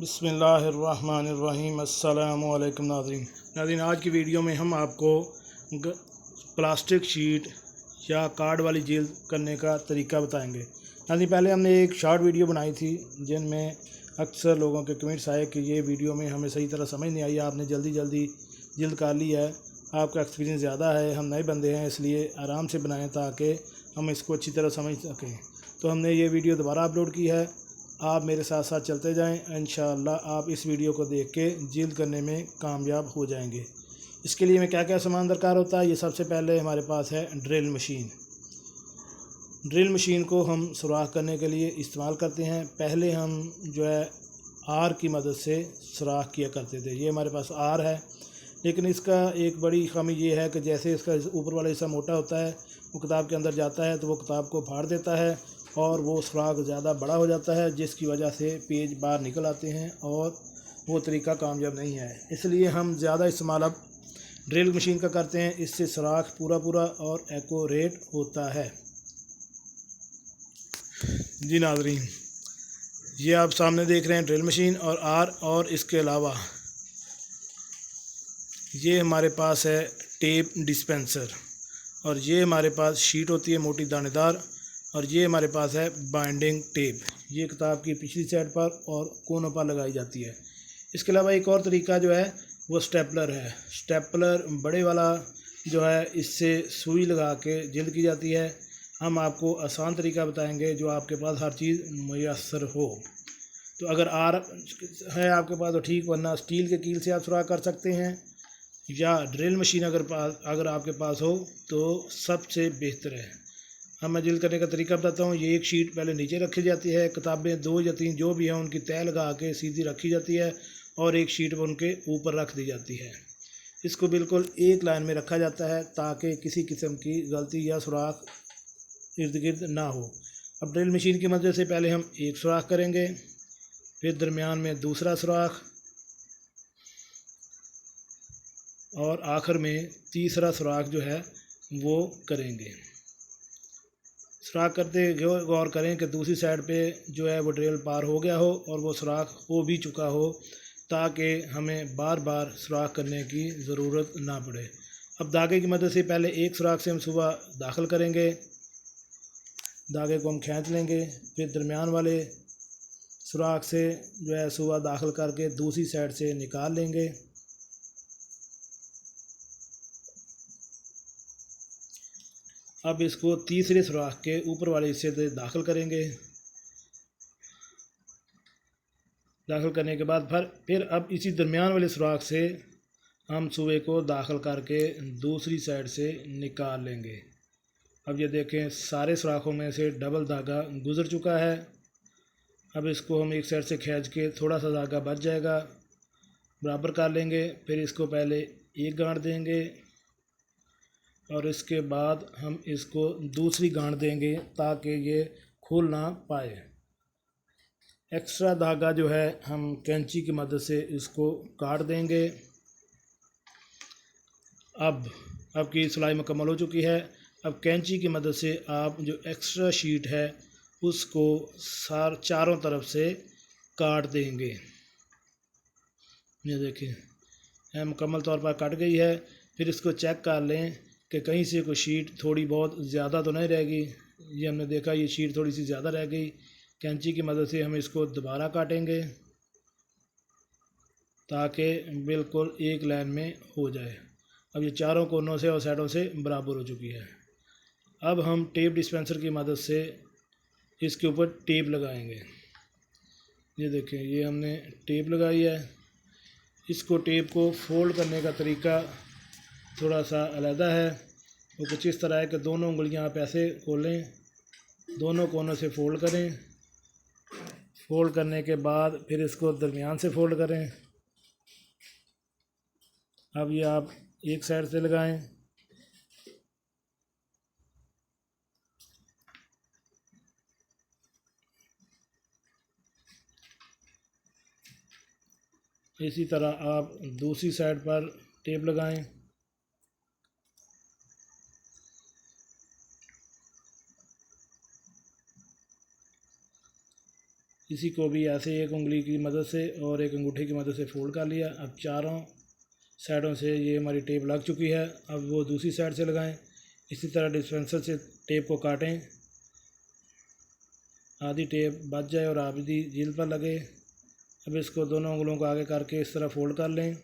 बिस्मिल्लाहिर्रहमानिर्रहीम। अस्सलामु अलैकुम नाज़रीन, आज की वीडियो में हम आपको प्लास्टिक शीट या कार्ड वाली जेल करने का तरीका बताएंगे। नाज़रीन, पहले हमने एक शॉर्ट वीडियो बनाई थी जिनमें अक्सर लोगों के कमेंट्स आए कि ये वीडियो में हमें सही तरह समझ नहीं आई, आपने जल्दी जल्दी जिल्द कर ली है, आपका एक्सपीरियंस ज़्यादा है, हम नए बंदे हैं इसलिए आराम से बनाएं ताकि हम इसको अच्छी तरह समझ सकें। तो हमने ये वीडियो दोबारा अपलोड की है, आप मेरे साथ साथ चलते जाएं। इंशाअल्लाह आप इस वीडियो को देख के जिल्द करने में कामयाब हो जाएंगे। इसके लिए में क्या क्या सामान दरकार होता है, ये सबसे पहले हमारे पास है ड्रिल मशीन। ड्रिल मशीन को हम सुराख करने के लिए इस्तेमाल करते हैं। पहले हम जो है आर की मदद से सुराख किया करते थे। ये हमारे पास आर है, लेकिन इसका एक बड़ी खामी ये है कि जैसे इसका ऊपर वाला हिस्सा मोटा होता है, वो किताब के अंदर जाता है तो वो किताब को फाड़ देता है और वो सुराख ज़्यादा बड़ा हो जाता है, जिसकी वजह से पेज बाहर निकल आते हैं और वो तरीका कामयाब नहीं है। इसलिए हम ज़्यादा इस्तेमाल अब ड्रिल मशीन का करते हैं। इससे सुराख पूरा और एक्यूरेट होता है। जी नाज़रीन, ये आप सामने देख रहे हैं ड्रिल मशीन और आर, और इसके अलावा ये हमारे पास है टेप डिस्पेंसर, और ये हमारे पास शीट होती है मोटी दानेदार, और ये हमारे पास है बाइंडिंग टेप। ये किताब की पिछली साइड पर और कोनों पर लगाई जाती है। इसके अलावा एक और तरीका जो है वो स्टेपलर है। स्टेपलर बड़े वाला जो है, इससे सुई लगा के जिल्द की जाती है। हम आपको आसान तरीका बताएंगे जो आपके पास हर चीज़ मुयस्सर हो। तो अगर आर है आपके पास तो ठीक, वरना स्टील के कील से आप सुराख कर सकते हैं, या ड्रिल मशीन अगर आपके पास हो तो सबसे बेहतर है। अब मैं जिल्द करने का तरीका बताता हूँ। ये एक शीट पहले नीचे रखी जाती है, किताबें 2 या 3 जो भी हैं उनकी तह लगा के सीधी रखी जाती है और एक शीट पर उनके ऊपर रख दी जाती है। इसको बिल्कुल एक लाइन में रखा जाता है ताकि किसी किस्म की गलती या सुराख इर्द गिर्द ना हो। अब ड्रिल मशीन की मदद से पहले हम एक सुराख करेंगे, फिर दरमियान में दूसरा सुराख, और आखिर में तीसरा सुराख जो है वो करेंगे। सुराख करते गौर करें कि दूसरी साइड पे जो है वो ड्रिल पार हो गया हो और वो सुराख हो भी चुका हो, ताकि हमें बार बार सुराख करने की ज़रूरत ना पड़े। अब धागे की मदद से पहले एक सुराख से हम सुबह दाखिल करेंगे, धागे को हम खींच लेंगे, फिर दरमियान वाले सुराख से जो है सुबह दाखिल करके दूसरी साइड से निकाल लेंगे। अब इसको तीसरे सुराख के ऊपर वाले हिस्से से दाखिल करेंगे। दाखिल करने के बाद फिर अब इसी दरमियान वाले सुराख से हम सुए को दाखिल करके दूसरी साइड से निकाल लेंगे। अब ये देखें, सारे सुराखों में से डबल धागा गुजर चुका है। अब इसको हम एक साइड से खींच के थोड़ा सा धागा बच जाएगा बराबर कर लेंगे। फिर इसको पहले एक गांठ देंगे और इसके बाद हम इसको दूसरी गांठ देंगे ताकि ये खुल ना पाए। एक्स्ट्रा धागा जो है हम कैंची की मदद से इसको काट देंगे। अब की सिलाई मुकम्मल हो चुकी है। अब कैंची की मदद से आप जो एक्स्ट्रा शीट है उसको चारों तरफ से काट देंगे। ये देखिए मुकम्मल तौर पर कट गई है। फिर इसको चेक कर लें कि कहीं से कोई शीट थोड़ी बहुत ज़्यादा तो नहीं रहेगी। ये हमने देखा ये शीट थोड़ी सी ज़्यादा रह गई। कैंची की मदद से हम इसको दोबारा काटेंगे ताकि बिल्कुल एक लाइन में हो जाए। अब ये चारों कोनों से और साइडों से बराबर हो चुकी है। अब हम टेप डिस्पेंसर की मदद से इसके ऊपर टेप लगाएंगे। ये देखें, ये हमने टेप लगाई है। इसको टेप को फोल्ड करने का तरीका थोड़ा सा अलग है। वो कुछ इस तरह है कि दोनों उंगलियां आप ऐसे खोलें, दोनों कोनों से फोल्ड करें। फोल्ड करने के बाद फिर इसको दरमियान से फोल्ड करें। अब ये आप एक साइड से लगाएं। इसी तरह आप दूसरी साइड पर टेप लगाएं। इसी को भी ऐसे एक उंगली की मदद से और एक अंगूठे की मदद से फोल्ड कर लिया। अब चारों साइडों से ये हमारी टेप लग चुकी है। अब वो दूसरी साइड से लगाएं। इसी तरह डिस्पेंसर से टेप को काटें, आधी टेप बच जाए और आधी जिल्द पर लगे। अब इसको दोनों उंगलों को आगे करके इस तरह फोल्ड कर लें।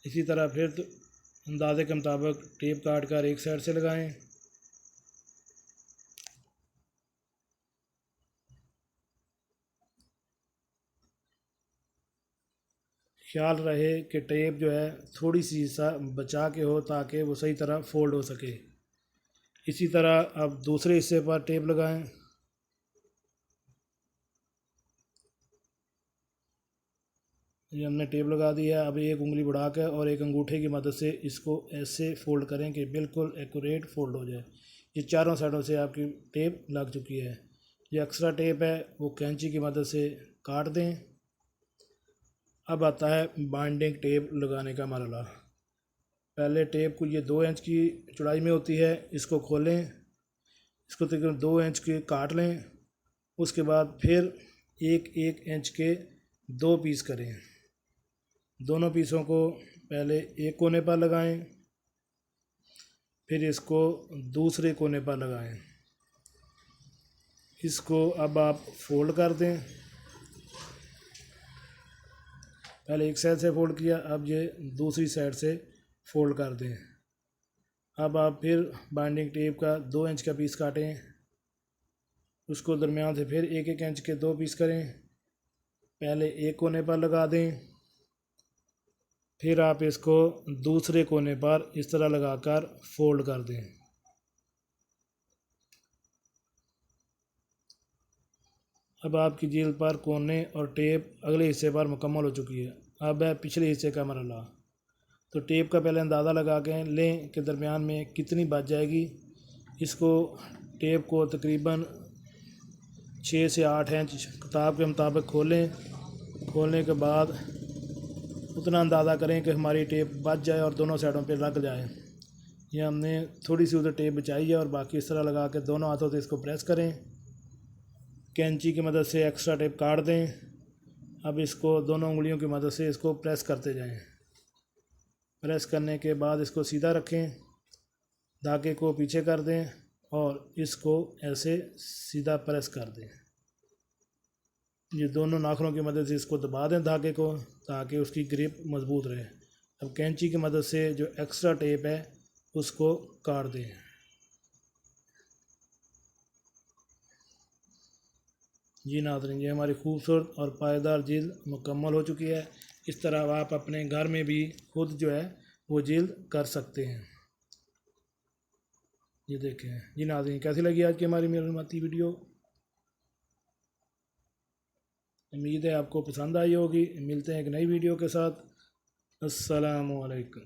इसी तरह फिर अंदाजे के मुताबिक टेप काट कर एक साइड से लगाएं। ख्याल रहे कि टेप जो है थोड़ी सी हिस्सा बचा के हो ताकि वो सही तरह फोल्ड हो सके। इसी तरह अब दूसरे हिस्से पर टेप लगाएं। ये हमने टेप लगा दी है। अब एक उंगली बढ़ा कर और एक अंगूठे की मदद से इसको ऐसे फोल्ड करें कि बिल्कुल एक्यूरेट फोल्ड हो जाए। ये चारों साइडों से आपकी टेप लग चुकी है। ये एक्स्ट्रा टेप है वो कैंची की मदद से काट दें। अब आता है बाइंडिंग टेप लगाने का मरहला। पहले टेप को, ये 2 इंच की चौड़ाई में होती है, इसको खोलें, इसको तकरीबन 2 इंच के काट लें। उसके बाद फिर 1-1 इंच के 2 पीस करें। दोनों पीसों को पहले एक कोने पर लगाएं, फिर इसको दूसरे कोने पर लगाएं। इसको अब आप फोल्ड कर दें। पहले एक साइड से फोल्ड किया, अब ये दूसरी साइड से फोल्ड कर दें। अब आप फिर बाइंडिंग टेप का 2 इंच का पीस काटें, उसको दरमियान से फिर 1-1 इंच के 2 पीस करें। पहले एक कोने पर लगा दें, फिर आप इसको दूसरे कोने पर इस तरह लगाकर फोल्ड कर दें। अब आपकी जील पर कोने और टेप अगले हिस्से पर मुकम्मल हो चुकी है। अब है पिछले हिस्से का मरहला। तो टेप का पहले अंदाज़ा लगा के लें कि दरमियान में कितनी बच जाएगी। इसको टेप को तकरीबन 6 से 8 इंच किताब के मुताबिक खोलें। खोलने के बाद उतना अंदाज़ा करें कि हमारी टेप बच जाए और दोनों साइडों पे लग जाए। ये हमने थोड़ी सी उधर टेप बचाई है और बाकी इस तरह लगा के दोनों हाथों से इसको प्रेस करें। कैंची की मदद से एक्स्ट्रा टेप काट दें। अब इसको दोनों उंगलियों की मदद से इसको प्रेस करते जाएं। प्रेस करने के बाद इसको सीधा रखें, धागे को पीछे कर दें और इसको ऐसे सीधा प्रेस कर दें। ये दोनों नाखूनों की मदद से इसको दबा दें धागे को, ताकि उसकी ग्रिप मज़बूत रहे। अब कैंची की मदद से जो एक्स्ट्रा टेप है उसको काट दें। जी नाज़रीन, ये हमारी खूबसूरत और पायदार जिल्द मुकम्मल हो चुकी है। इस तरह आप अपने घर में भी खुद जो है वो जिल्द कर सकते हैं। ये देखें जी नाज़रीन, कैसी लगी आज की हमारी मालूमाती वीडियो। उम्मीद है आपको पसंद आई होगी। मिलते हैं एक नई वीडियो के साथ। अस्सलामु अलैकुम।